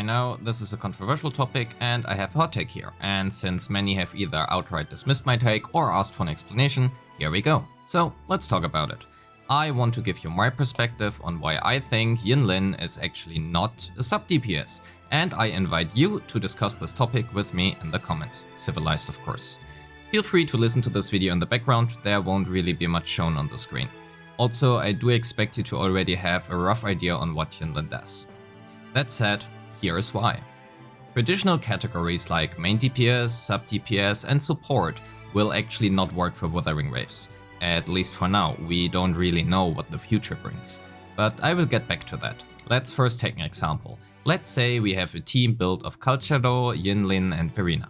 I know this is a controversial topic and I have a hot take here, and since many have either outright dismissed my take or asked for an explanation, here we go. So let's talk about it. I want to give you my perspective on why I think Yinlin is actually not a sub-DPS, and I invite you to discuss this topic with me in the comments, civilized of course. Feel free to listen to this video in the background, there won't really be much shown on the screen. Also, I do expect you to already have a rough idea on what Yinlin does. That said, here is why. Traditional categories like main DPS, sub-DPS and support will actually not work for Wuthering Waves. At least for now, we don't really know what the future brings. But I will get back to that. Let's first take an example. Let's say we have a team built of Contextual, Yinlin and Verena.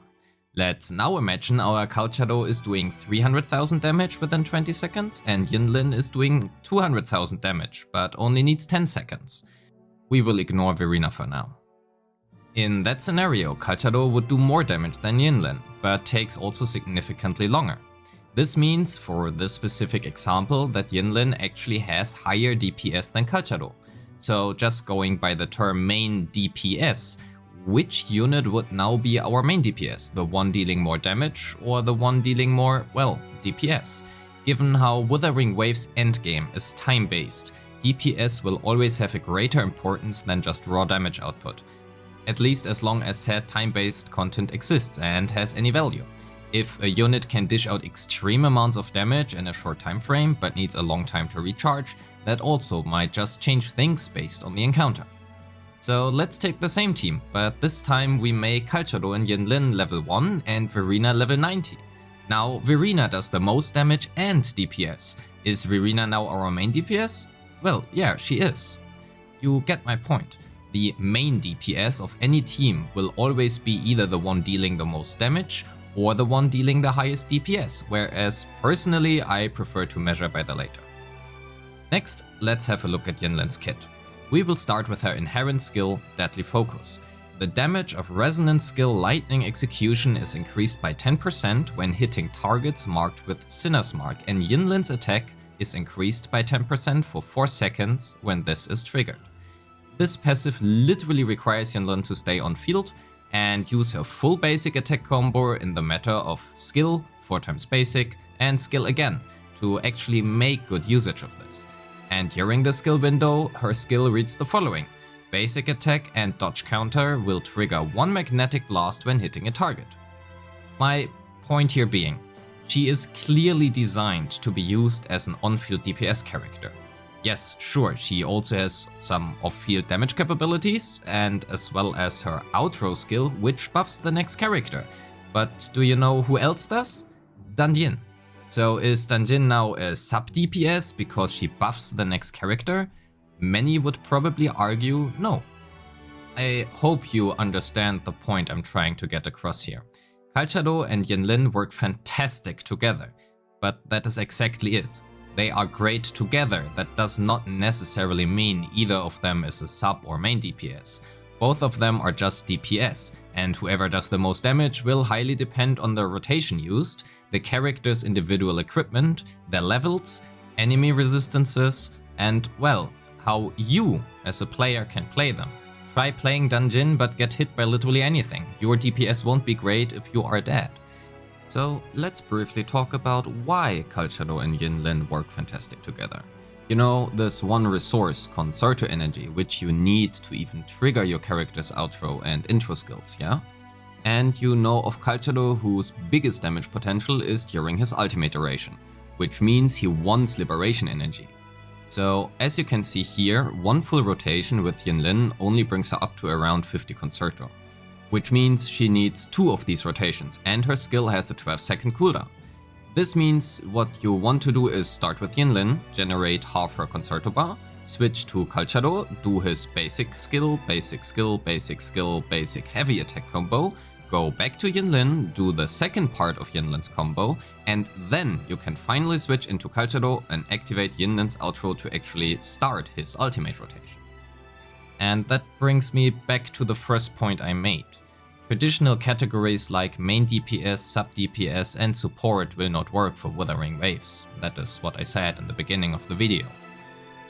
Let's now imagine our Contextual is doing 300,000 damage within 20 seconds and Yinlin is doing 200,000 damage, but only needs 10 seconds. We will ignore Verena for now. In that scenario, Contextual would do more damage than Yinlin, but takes also significantly longer. This means, for this specific example, that Yinlin actually has higher DPS than Contextual. So just going by the term main DPS, which unit would now be our main DPS? The one dealing more damage or the one dealing more, well, DPS? Given how Wuthering Waves endgame is time-based, DPS will always have a greater importance than just raw damage output. At least as long as said time-based content exists and has any value. If a unit can dish out extreme amounts of damage in a short time frame but needs a long time to recharge, that also might just change things based on the encounter. So let's take the same team, but this time we make Contextual and Yinlin level 1 and Verena level 90. Now Verena does the most damage and DPS. Is Verena now our main DPS? Well, yeah, she is. You get my point. The main DPS of any team will always be either the one dealing the most damage or the one dealing the highest DPS, whereas personally I prefer to measure by the latter. Next, let's have a look at Yinlin's kit. We will start with her inherent skill, Deadly Focus. The damage of Resonant skill Lightning Execution is increased by 10% when hitting targets marked with Sinner's Mark, and Yinlin's attack is increased by 10% for 4 seconds when this is triggered. This passive literally requires Yinlin to stay on field and use her full basic attack combo in the matter of skill, 4 times basic, and skill again, to actually make good usage of this. And during the skill window, her skill reads the following. Basic attack and dodge counter will trigger 1 magnetic blast when hitting a target. My point here being, she is clearly designed to be used as an on-field DPS character. Yes, sure, she also has some off-field damage capabilities, and as well as her outro skill, which buffs the next character. But do you know who else does? Danjin. So is Danjin now a sub-DPS because she buffs the next character? Many would probably argue no. I hope you understand the point I'm trying to get across here. Contextual and Yinlin work fantastic together, but that is exactly it. They are great together, that does not necessarily mean either of them is a sub or main DPS. Both of them are just DPS, and whoever does the most damage will highly depend on the rotation used, the character's individual equipment, their levels, enemy resistances, and, well, how you as a player can play them. Try playing Danjin but get hit by literally anything. Your DPS won't be great if you are dead. So let's briefly talk about why Contextual and Yinlin work fantastic together. You know, this one resource, Concerto Energy, which you need to even trigger your character's outro and intro skills, yeah? And you know of Contextual whose biggest damage potential is during his ultimate duration, which means he wants Liberation Energy. So as you can see here, one full rotation with Yinlin only brings her up to around 50 Concerto. Which means she needs 2 of these rotations and her skill has a 12-second cooldown. This means what you want to do is start with Yinlin, generate half her Concerto bar, switch to Contextual, do his basic skill, basic skill, basic skill, basic heavy attack combo, go back to Yinlin, do the second part of Yinlin's combo, and then you can finally switch into Contextual and activate Yinlin's outro to actually start his ultimate rotation. And that brings me back to the first point I made. Traditional categories like main DPS, sub-DPS and support will not work for Wuthering Waves. That is what I said in the beginning of the video.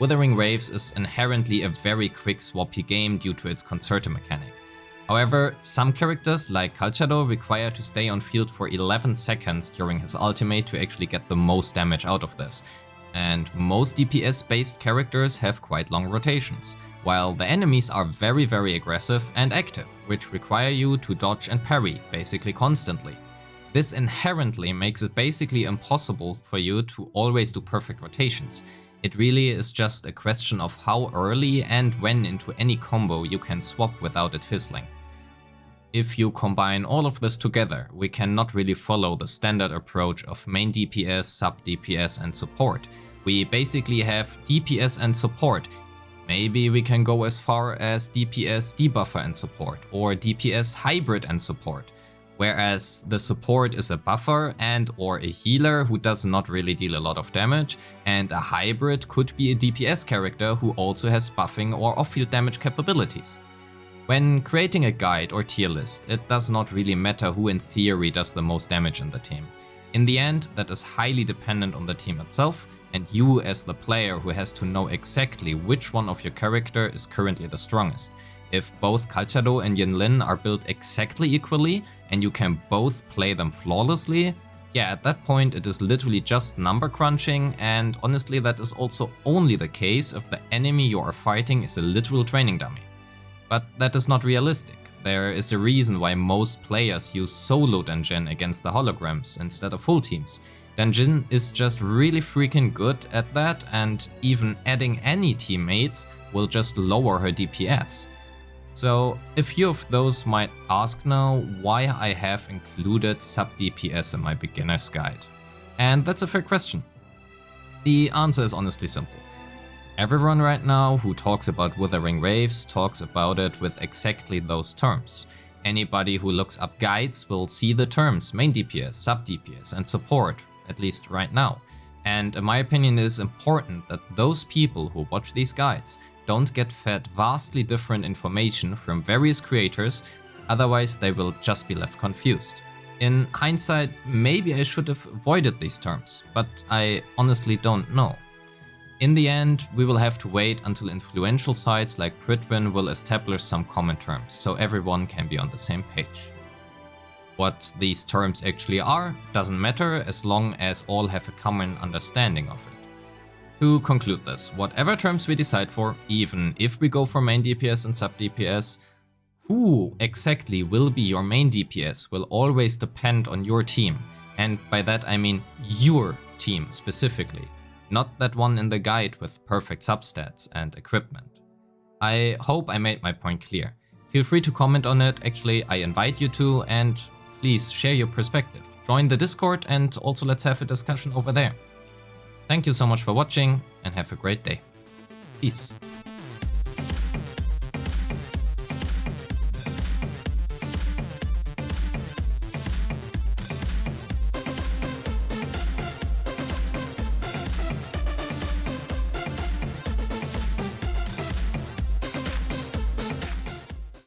Wuthering Waves is inherently a very quick swappy game due to its Concerto mechanic. However, some characters like Calciado require to stay on field for 11 seconds during his ultimate to actually get the most damage out of this. And most DPS based characters have quite long rotations, while the enemies are very aggressive and active, which require you to dodge and parry basically constantly. This inherently makes it basically impossible for you to always do perfect rotations. It really is just a question of how early and when into any combo you can swap without it fizzling. If you combine all of this together, we cannot really follow the standard approach of main DPS, sub-DPS and support. We basically have DPS and support. Maybe we can go as far as DPS debuffer and support, or DPS hybrid and support. Whereas the support is a buffer and or a healer who does not really deal a lot of damage, and a hybrid could be a DPS character who also has buffing or off-field damage capabilities. When creating a guide or tier list, it does not really matter who in theory does the most damage in the team. In the end, that is highly dependent on the team itself, and you as the player who has to know exactly which one of your character is currently the strongest. If both Calciado and Yinlin are built exactly equally, and you can both play them flawlessly, yeah, at that point it is literally just number crunching, and honestly that is also only the case if the enemy you are fighting is a literal training dummy. But that is not realistic. There is a reason why most players use solo Danjin against the holograms instead of full teams. Danjin is just really freaking good at that, and even adding any teammates will just lower her DPS. So a few of those might ask now why I have included sub-DPS in my beginner's guide. And that's a fair question. The answer is honestly simple. Everyone right now who talks about Wuthering Waves talks about it with exactly those terms. Anybody who looks up guides will see the terms main DPS, sub-DPS and support, at least right now. And in my opinion it is important that those people who watch these guides don't get fed vastly different information from various creators, otherwise they will just be left confused. In hindsight, maybe I should have avoided these terms, but I honestly don't know. In the end, we will have to wait until influential sites like Pritwin will establish some common terms, so everyone can be on the same page. What these terms actually are doesn't matter as long as all have a common understanding of it. To conclude this, whatever terms we decide for, even if we go for main DPS and sub DPS, who exactly will be your main DPS will always depend on your team, and by that I mean your team specifically. Not that one in the guide with perfect substats and equipment. I hope I made my point clear. Feel free to comment on it, actually I invite you to, and please share your perspective. Join the Discord and also let's have a discussion over there. Thank you so much for watching and have a great day. Peace.